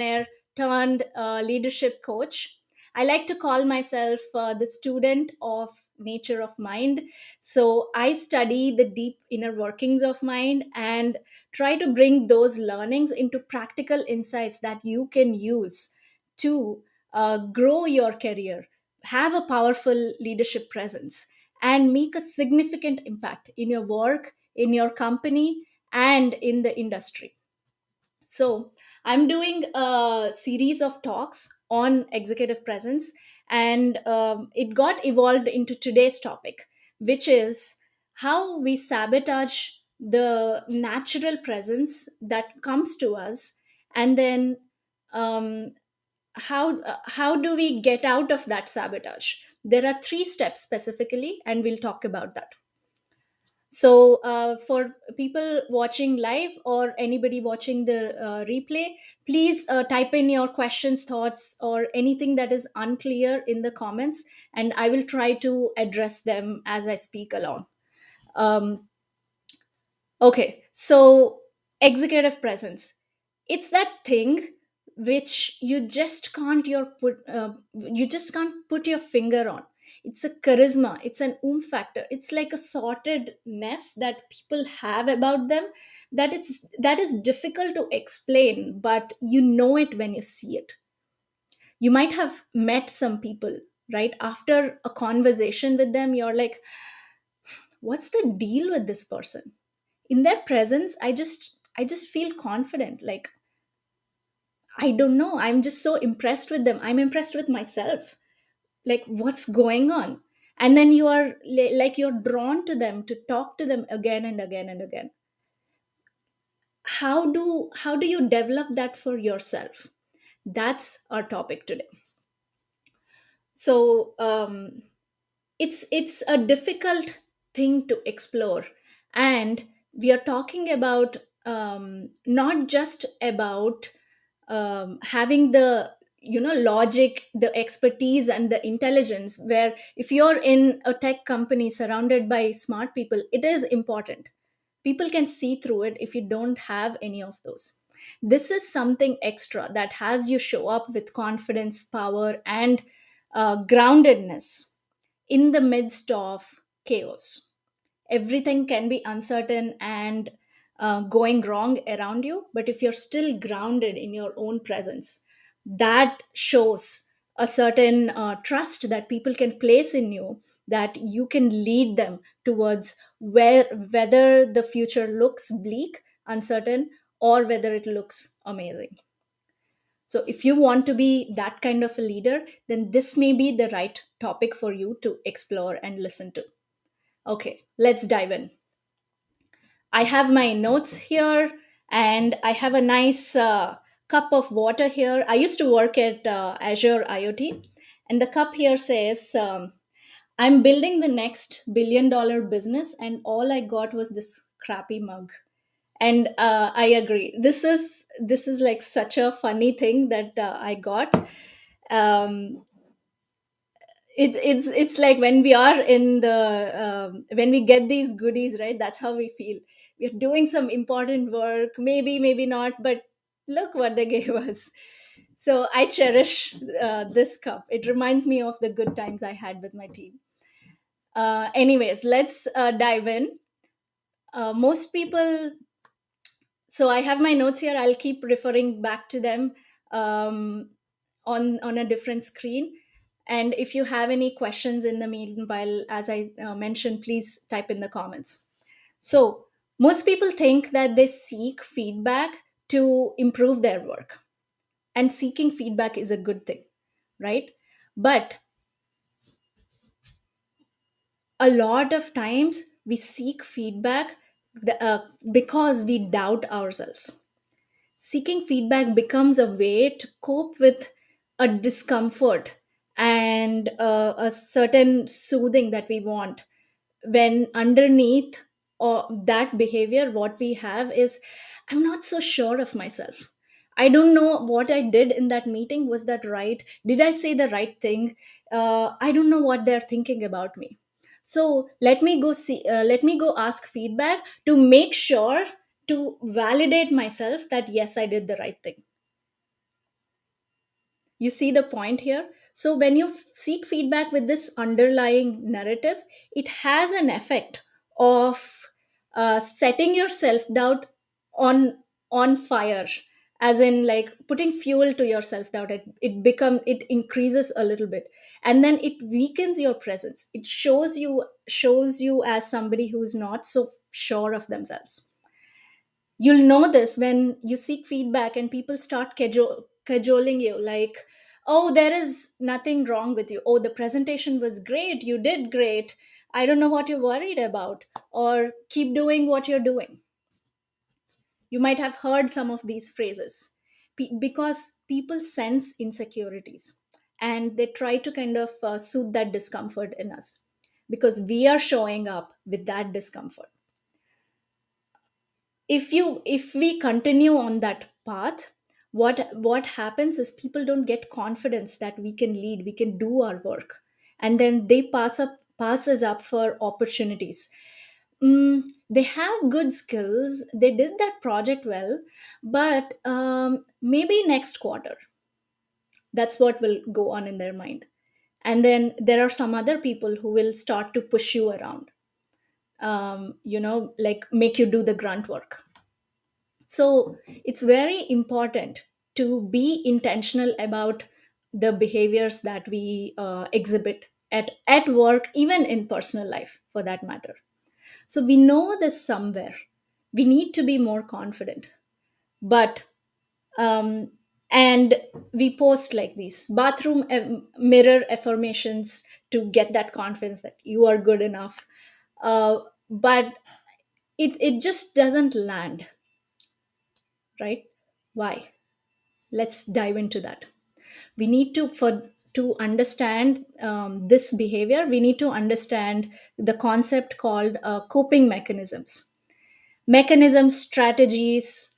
extraordinaire turned leadership coach. I like to call myself the student of nature of mind. So I study the deep inner workings of mind and try to bring those learnings into practical insights that you can use to grow your career, have a powerful leadership presence, and make a significant impact in your work, in your company, and in the industry. So, I'm doing a series of talks on executive presence, and it got evolved into today's topic, which is how we sabotage the natural presence that comes to us, and then um, how do we get out of that sabotage? There are three steps specifically, and we'll talk about that. So, for people watching live or anybody watching the replay, please type in your questions, thoughts, or anything that is unclear in the comments, and I will try to address them as I speak along. Um, Okay, so executive presence. It's that thing which you just can't put your finger on. It's a charisma, it's an factor. It's like a sortedness that people have about them, that is difficult to explain, but you know it when you see it. You might have met some people, right? After a conversation with them, you're like, what's the deal with this person? In their presence, I just feel confident. Like, I don't know, I'm just so impressed with them, I'm impressed with myself. Like, what's going on? And then you are like, you're drawn to them to talk to them again and again and again. How do you develop that for yourself? That's our topic today. So, it's a difficult thing to explore, and we are talking about not just about having the logic, the expertise, and the intelligence, where if you're in a tech company surrounded by smart people, it is important. People can see through it if you don't have any of those. This is something extra that has you show up with confidence, power, and groundedness in the midst of chaos. Everything can be uncertain and going wrong around you, but if you're still grounded in your own presence, that shows a certain trust that people can place in you, that you can lead them towards whether the future looks bleak, uncertain, or whether it looks amazing. So if you want to be that kind of a leader, then this may be the right topic for you to explore and listen to. Okay, let's dive in. I have my notes here, and I have a nice cup of water here. I used to work at Azure IoT, and the cup here says, I'm building the next $1 billion business, and all I got was this crappy mug. And I agree. This is like such a funny thing that I got. Um, it's like when we are in the when we get these goodies, right? That's how we feel. We're doing some important work, maybe not, but look what they gave us. So I cherish this cup. It reminds me of the good times I had with my team. Anyways, let's dive in. Most people, so I have my notes here, I'll keep referring back to them um, on a different screen. And if you have any questions in the meanwhile, as I mentioned, please type in the comments. So most people think that they seek feedback to improve their work, and seeking feedback is a good thing, right? But a lot of times we seek feedback because we doubt ourselves. Seeking feedback becomes a way to cope with a discomfort and a certain soothing that we want, when underneath that behavior, what we have is, I'm not so sure of myself. I don't know what I did in that meeting. Was that right? Did I say the right thing? I don't know what they're thinking about me. So let me go ask feedback to make sure, to validate myself that yes, I did the right thing. You see the point here? So when you seek feedback with this underlying narrative, it has an effect of setting your self doubt on fire, as in like putting fuel to your self doubt. It increases a little bit, and then it weakens your presence. It shows you as somebody who is not so sure of themselves. You'll know this when you seek feedback and people start cajoling you, like, oh, there is nothing wrong with you, oh, the presentation was great, you did great, I don't know what you're worried about, or keep doing what you're doing. You might have heard some of these phrases. Because people sense insecurities, and they try to kind of soothe that discomfort in us, because we are showing up with that discomfort. If we continue on that path, what happens is people don't get confidence that we can lead, we can do our work, and then they pass us up for opportunities. They have good skills, they did that project well, but maybe next quarter. That's what will go on in their mind. And then there are some other people who will start to push you around, like make you do the grunt work. So it's very important to be intentional about the behaviors that we exhibit at work, even in personal life for that matter. So we know this somewhere. We need to be more confident. But, um, and we post like these bathroom mirror affirmations to get that confidence that you are good enough. But it just doesn't land, right? Why? Let's dive into that. We need to understand this behavior, we need to understand the concept called coping mechanisms, strategies,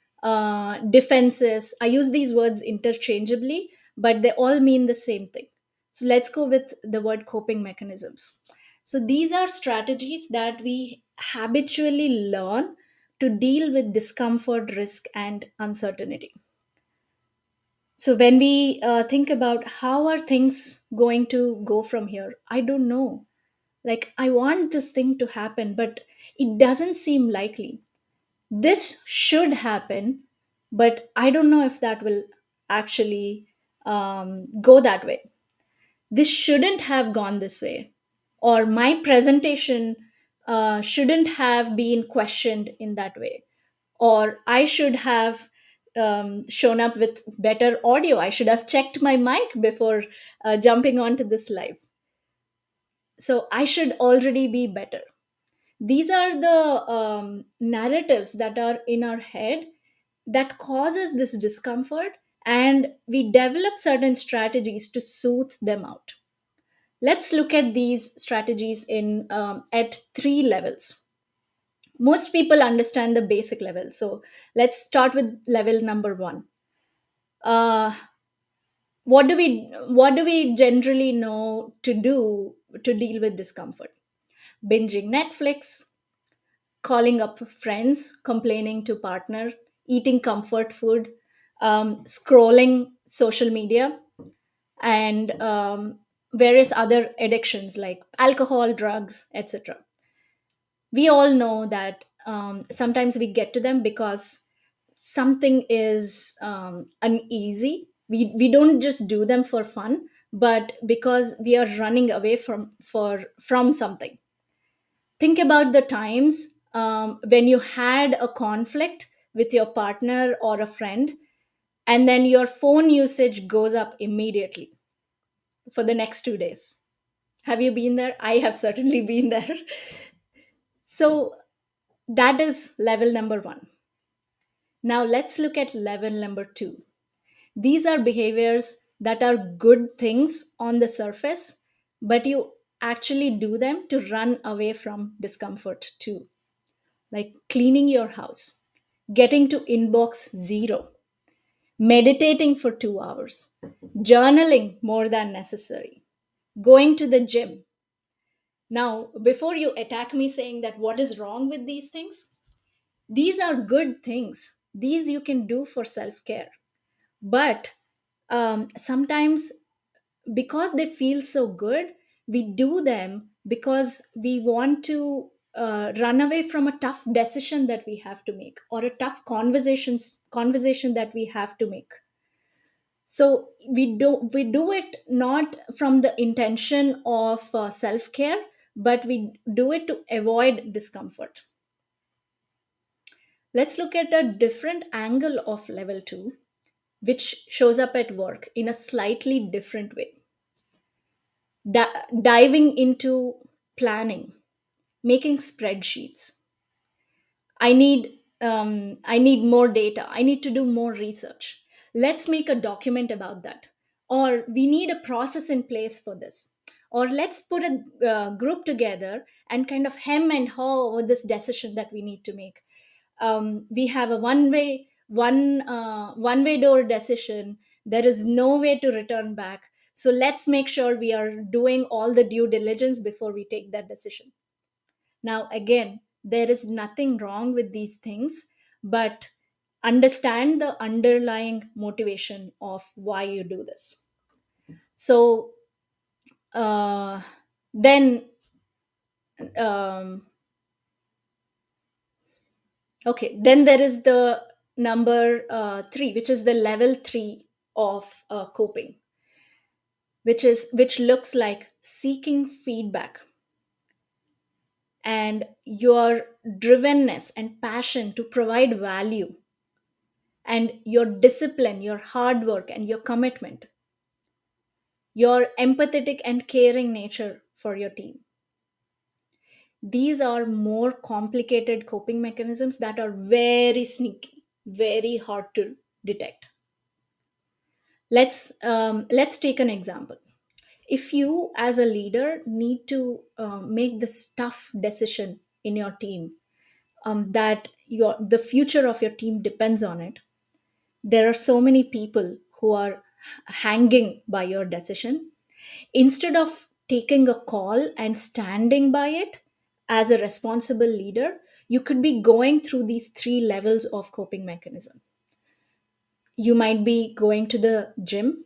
defenses. I use these words interchangeably, but they all mean the same thing. So let's go with the word coping mechanisms. So these are strategies that we habitually learn to deal with discomfort, risk, and uncertainty. So when we think about how are things going to go from here, I don't know. Like, I want this thing to happen, but it doesn't seem likely. This should happen, but I don't know if that will actually go that way. This shouldn't have gone this way, or my presentation shouldn't have been questioned in that way, or I should have shown up with better audio. I should have checked my mic before jumping onto this live. So I should already be better. These are the narratives that are in our head that causes this discomfort, and we develop certain strategies to soothe them out. Let's look at these strategies in at three levels. Most people understand the basic level, so let's start with level number one. uh, what do we generally know to do to deal with discomfort? Binging Netflix, calling up friends, complaining to partner, eating comfort food, scrolling social media, and various other addictions like alcohol, drugs, etc. We all know that sometimes we get to them because something is uneasy. We don't just do them for fun, but because we are running away from something. Think about the times when you had a conflict with your partner or a friend, and then your phone usage goes up immediately for the next 2 days. Have you been there? I have certainly been there. So that is level number one. Now let's look at level number two. These are behaviors that are good things on the surface, but you actually do them to run away from discomfort too, like cleaning your house, getting to inbox zero, meditating for 2 hours, journaling more than necessary, going to the gym. Now, before you attack me saying that what is wrong with these things, these are good things. These you can do for self care. But Sometimes because they feel so good, we do them because we want to run away from a tough decision that we have to make, or a tough conversation that we have to make. So we do it not from the intention of self care, but we do it to avoid discomfort. Let's look at a different angle of level 2, which shows up at work in a slightly different way. Diving into planning, making spreadsheets. I need more data. I need to do more research. Let's make a document about that. Or we need a process in place for this. Or let's put a group together and kind of hem and haw over this decision that we need to make. We have a one way door decision. There is no way to return back. So let's make sure we are doing all the due diligence before we take that decision. Now, again, there is nothing wrong with these things, but understand the underlying motivation of why you do this. So, uh, then, um, okay, then there is the number 3, which is the level 3 of coping, which looks like seeking feedback, and your drivenness and passion to provide value, and your discipline, your hard work, and your commitment, your empathetic and caring nature for your team. These are more complicated coping mechanisms that are very sneaky, very hard to detect. Let's take an example. If you, as a leader, need to make this tough decision in your team, that the future of your team depends on it, there are so many people who are hanging by your decision. Instead of taking a call and standing by it as a responsible leader, you could be going through these 3 levels of coping mechanism. You might be going to the gym,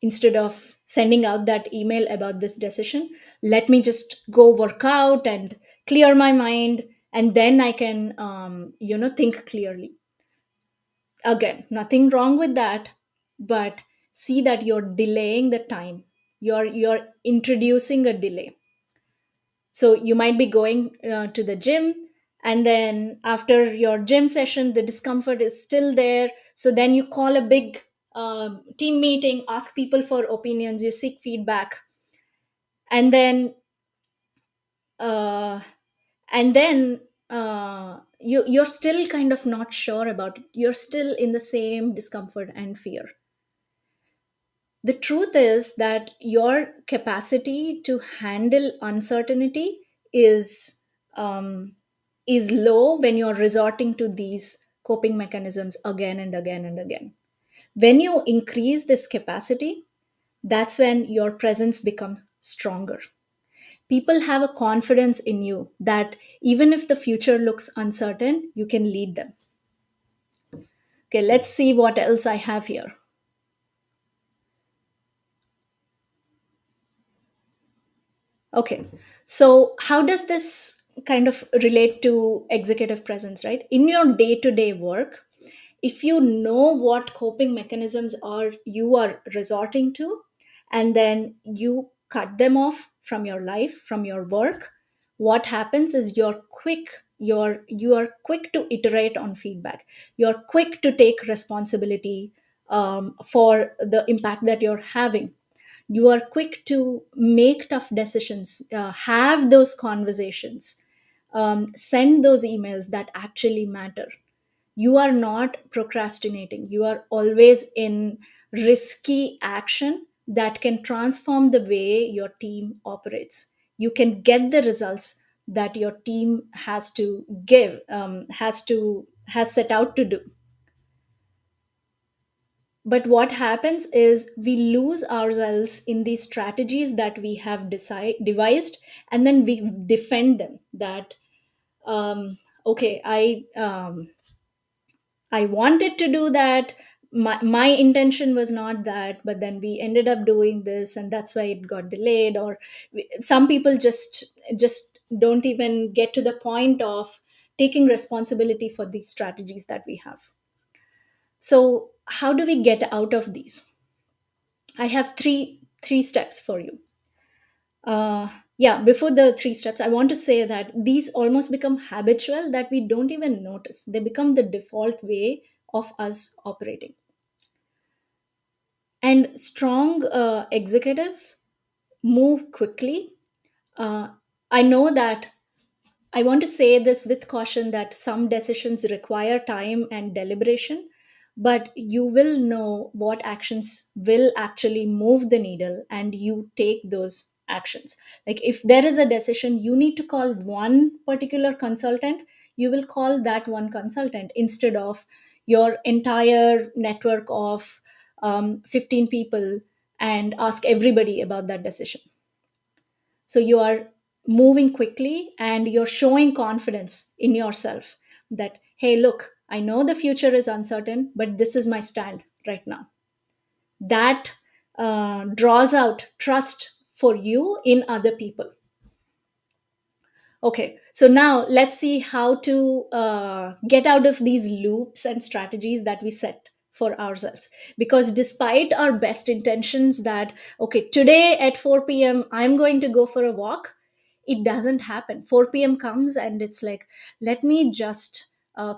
instead of sending out that email about this decision. Let me just go work out and clear my mind, and then I can think clearly. Again, nothing wrong with that, but see that you're delaying the time. You're introducing a delay. So you might be going to the gym, and then after your gym session the discomfort is still there, so then you call a big team meeting, ask people for opinions, you seek feedback, and then uh, and then you're still kind of not sure about it. You're still in the same discomfort and fear. The truth is that your capacity to handle uncertainty is um, is low when you're resorting to these coping mechanisms again and again and again. When you increase this capacity, that's when your presence becomes stronger. People have a confidence in you that even if the future looks uncertain, you can lead them. Okay, let's see what else I have here. Okay. So, how does this kind of relate to executive presence, right? In your day to day work, if you know what coping mechanisms are you are resorting to, and then you cut them off from your life, from your work, what happens is you are quick to iterate on feedback. You're quick to take responsibility for the impact that you're having. You are quick to make tough decisions, have those conversations, send those emails that actually matter. You are not procrastinating. You are always in risky action that can transform the way your team operates. You can get the results that your team has set out to do. But what happens is we lose ourselves in these strategies that we have devised, and then we defend them. That okay, I wanted to do that, my intention was not that, but then we ended up doing this and that's why it got delayed. Or some people just don't even get to the point of taking responsibility for these strategies that we have. So how do we get out of these? I have three steps for you. Yeah, before the three steps, I want to say that these almost become habitual, that we don't even notice. They become the default way of us operating. And strong executives move quickly. uh, I know that I want to say this with caution, that some decisions require time and deliberation, but you will know what actions will actually move the needle and you take those actions. Like if there is a decision you need to call one particular consultant, you will call that one consultant instead of your entire network of 15 people and ask everybody about that decision. So you are moving quickly and you're showing confidence in yourself that, hey, look, I know the future is uncertain, but this is my stand right now. That draws out trust for you in other people. Okay, so now let's see how to get out of these loops and strategies that we set for ourselves. Because despite our best intentions, that, okay, today at 4 p.m., I'm going to go for a walk, it doesn't happen. 4 p.m. comes and it's like, let me just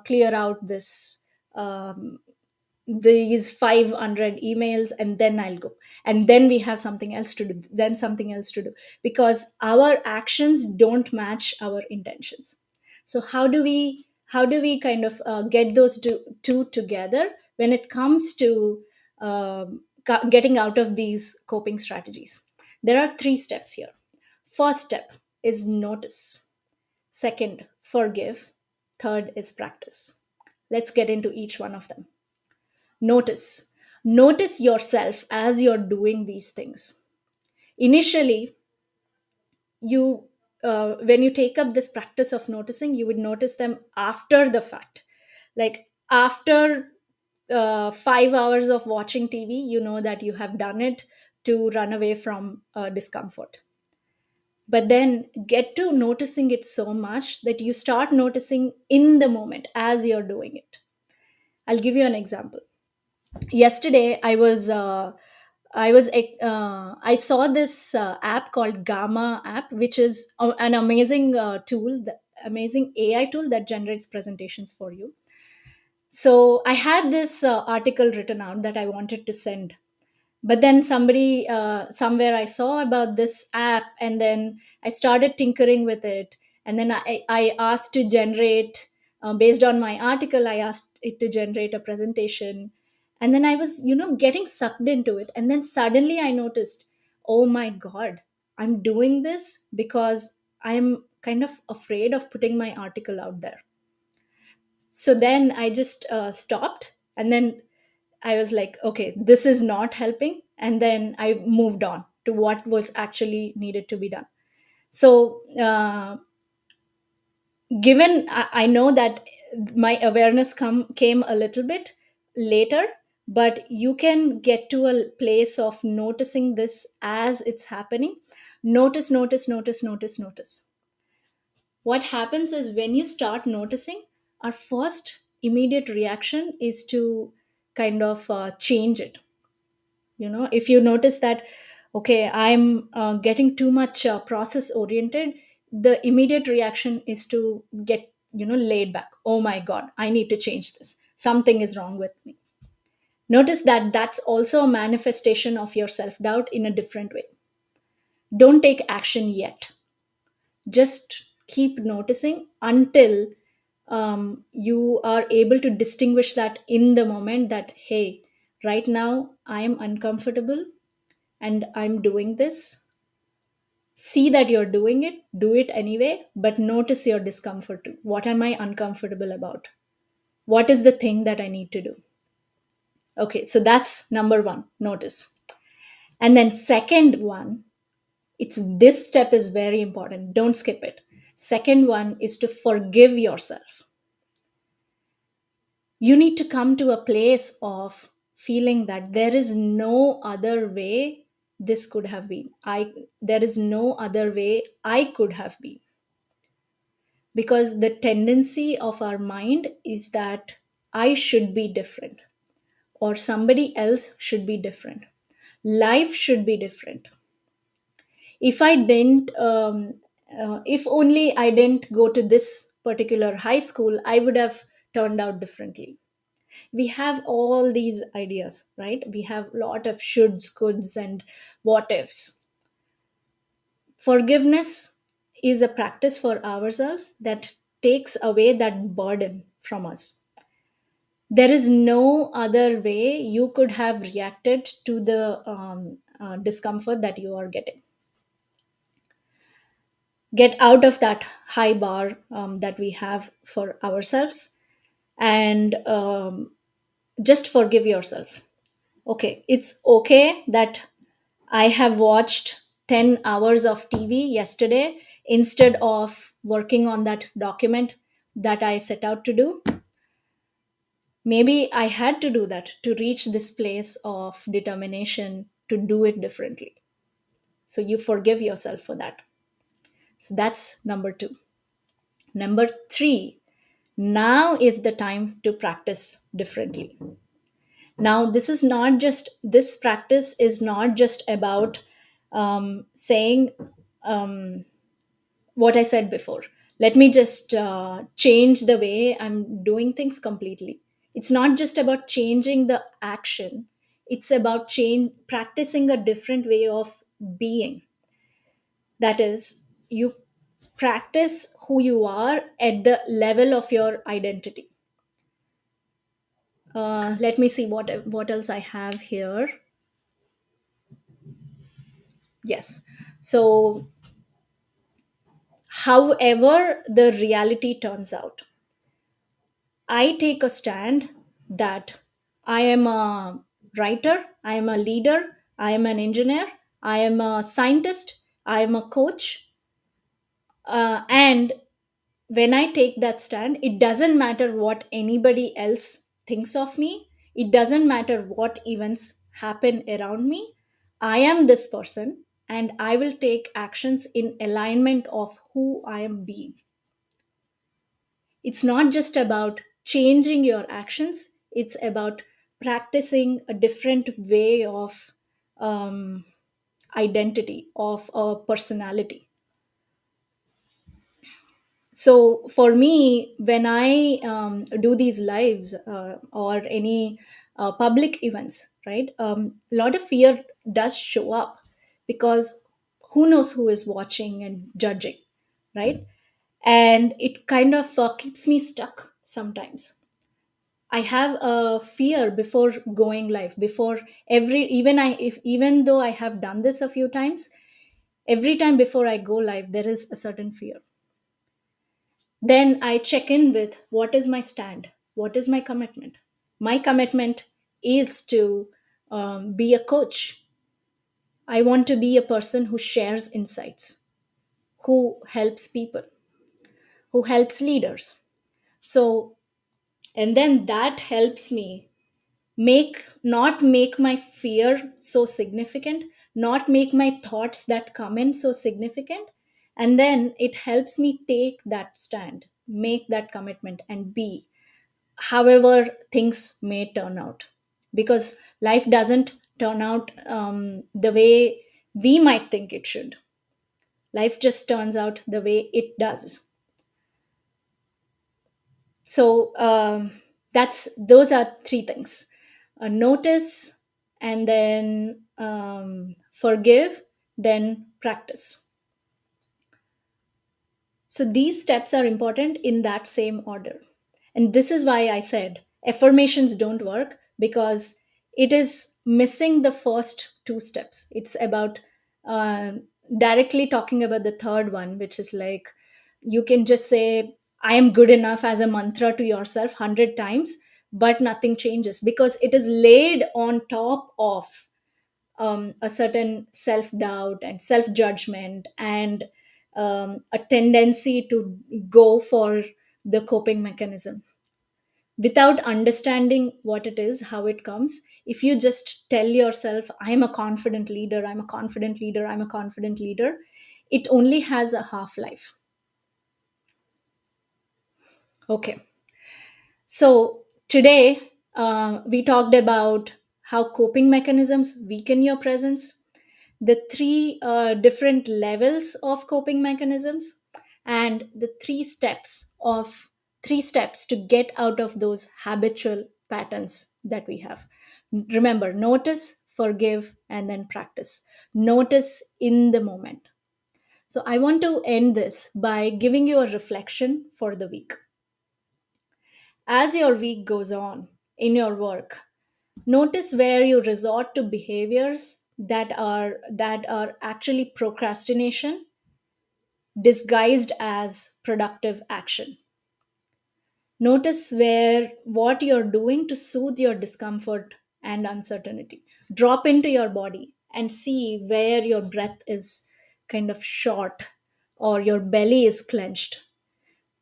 clear out these 500 emails and then I'll go. And then we have something else to do, then something else to do, because our actions don't match our intentions. So how do we kind of get those two together when it comes to getting out of these coping strategies? There are three steps here. First step is notice. Second, forgive. Third is practice. Let's get into each one of them. Notice yourself as you're doing these things. Initially, you when you take up this practice of noticing, you would notice them after the fact. Like after 5 hours of watching TV, you know that you have done it to run away from discomfort. But then get to noticing it so much that you start noticing in the moment as you're doing it. I'll give you an example. Yesterday I saw this app called Gamma app, which is an amazing tool, the amazing AI tool that generates presentations for you. So I had this article written out that I wanted to send, but then somebody somewhere I saw about this app, and then I started tinkering with it, and then I asked to generate, based on my article, I asked it to generate a presentation. And then I was getting sucked into it, and then suddenly I noticed, oh my god, I'm doing this because I'm kind of afraid of putting my article out there. So then I just stopped, and then I was like, okay, this is not helping. And then I moved on to what was actually needed to be done. So, given I know that my awareness came a little bit later, but you can get to a place of noticing this as it's happening. Notice, notice, notice, notice, notice. What happens is when you start noticing, our first immediate reaction is to kind of change it. If you notice that, okay, I'm getting too much process oriented, the immediate reaction is to get laid back. Oh my god, I need to change this, something is wrong with me. Notice that that's also a manifestation of your self doubt in a different way. Don't take action yet, just keep noticing until you are able to distinguish that in the moment, that hey, right now I am uncomfortable and I'm doing this. See that you're doing it, do it anyway, but notice your discomfort too. What am I uncomfortable about? What is the thing that I need to do? Okay, so that's number one, notice. And then second one, it's this step is very important. Don't skip it. Second one is to forgive yourself. You need to come to a place of feeling that there is no other way this could have been. There is no other way I could have been. Because the tendency of our mind is that I should be different, or somebody else should be different. Life should be different. If I didn't if only I didn't go to this particular high school, I would have turned out differently. We have all these ideas, right? We have a lot of shoulds, coulds, and what ifs. Forgiveness is a practice for ourselves that takes away that burden from us. There is no other way you could have reacted to the discomfort that you are getting. Get out of that high bar that we have for ourselves, and just forgive yourself. Okay, it's okay that I have watched 10 hours of TV yesterday instead of working on that document that I set out to do. Maybe I had to do that to reach this place of determination to do it differently. So you forgive yourself for that. So that's number two. Number three, now is the time to practice differently. Now, this practice is not just about saying what I said before. Let me just change the way I'm doing things completely. It's not just about changing the action, it's about practicing a different way of being. That is, you practice who you are at the level of your identity. Let me see what else I have here. Yes. So, however the reality turns out, I take a stand that I am a writer, I am a leader, I am an engineer, I am a scientist, I am a coach. And when I take that stand, it doesn't matter what anybody else thinks of me, it doesn't matter what events happen around me. I am this person, and I will take actions in alignment of who I am being. It's not just about changing your actions, it's about practicing a different way of um, identity, of a personality. So for me, when I do these lives or any public events, right, a lot of fear does show up, because who knows who is watching and judging, right? And it kind of keeps me stuck sometimes. I have a fear before going live, before even though I have done this a few times, every time before I go live, there is a certain fear. Then I check in with what is my stand, what is my commitment. My commitment is to be a coach. I want to be a person who shares insights, who helps people, who helps leaders. So, and then that helps me not make my fear so significant, not make my thoughts that come in so significant. And then it helps me take that stand, make that commitment, and be however things may turn out. Because life doesn't turn out the way we might think it should. Life just turns out the way it does. So that's those are three things: notice, and then forgive, then practice. So these steps are important in that same order. And this is why I said affirmations don't work, because it is missing the first two steps. It's about uh, directly talking about the third one, which is like you can just say, I am good enough as a mantra to yourself 100 times, but nothing changes because it is laid on top of a certain self doubt and self judgment, and a tendency to go for the coping mechanism without understanding what it is, how it comes. if you just tell yourself, I'm a confident leader, I'm a confident leader, I'm a confident leader, it only has a half life. Okay. So today, we talked about how coping mechanisms weaken your presence, the three different levels of coping mechanisms, and the three steps to get out of those habitual patterns that we have. Remember, notice, forgive, and then practice. Notice in the moment. So I want to end this by giving you a reflection for the week. As your week goes on in your work, notice where you resort to behaviors that are actually procrastination disguised as productive action. Notice where what you're doing to soothe your discomfort and uncertainty. Drop into your body and see where your breath is kind of short or your belly is clenched.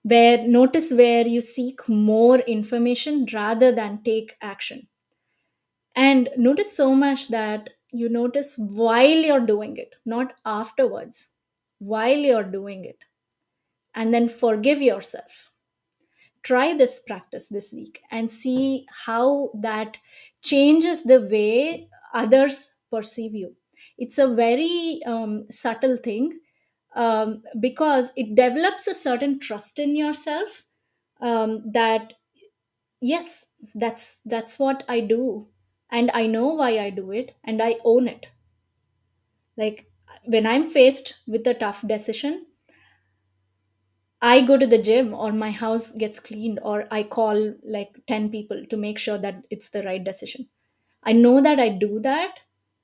Where notice where you seek more information rather than take action. And notice so much that you notice while you're doing it, not afterwards, while you're doing it. And then forgive yourself. Try this practice this week and see how that changes the way others perceive you. It's a very subtle thing, because it develops a certain trust in yourself, that yes, that's what I do, and I know why I do it, and I own it. Like, when I'm faced with a tough decision, I go to the gym, or my house gets cleaned, or I call like 10 people to make sure that it's the right decision. I know that I do that,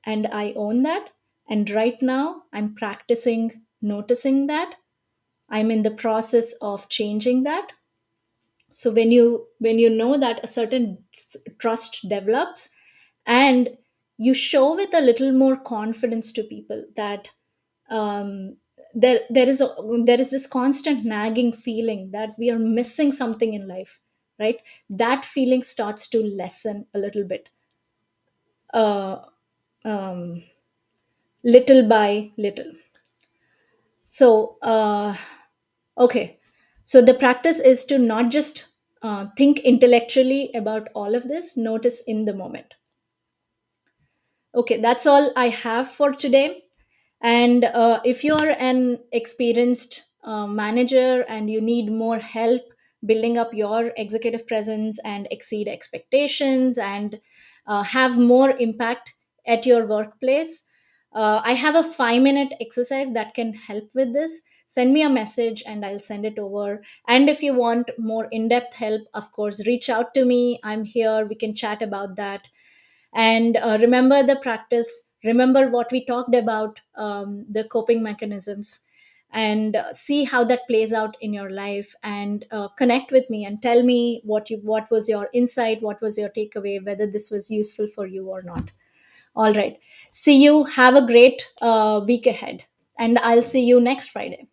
and I own that. And right now I'm practicing noticing that. I'm in the process of changing that. So when you know that a certain trust develops, and you show with a little more confidence to people that, um, there is this constant nagging feeling that we are missing something in life, right? That feeling starts to lessen a little bit, uh, um, little by little. So, okay. So the practice is to not just think intellectually about all of this, notice in the moment. Okay, that's all I have for today. And if you're an experienced manager and you need more help building up your executive presence and exceed expectations and have more impact at your workplace, I have a 5-minute exercise that can help with this. Send me a message and I'll send it over. And if you want more in depth help, of course, reach out to me. I'm here. We can chat about that. And remember the practice, remember what we talked about, the coping mechanisms, and see how that plays out in your life, and connect with me and tell me what was your insight, what was your takeaway, whether this was useful for you or not. All right, see you, have a great week ahead, and I'll see you next Friday.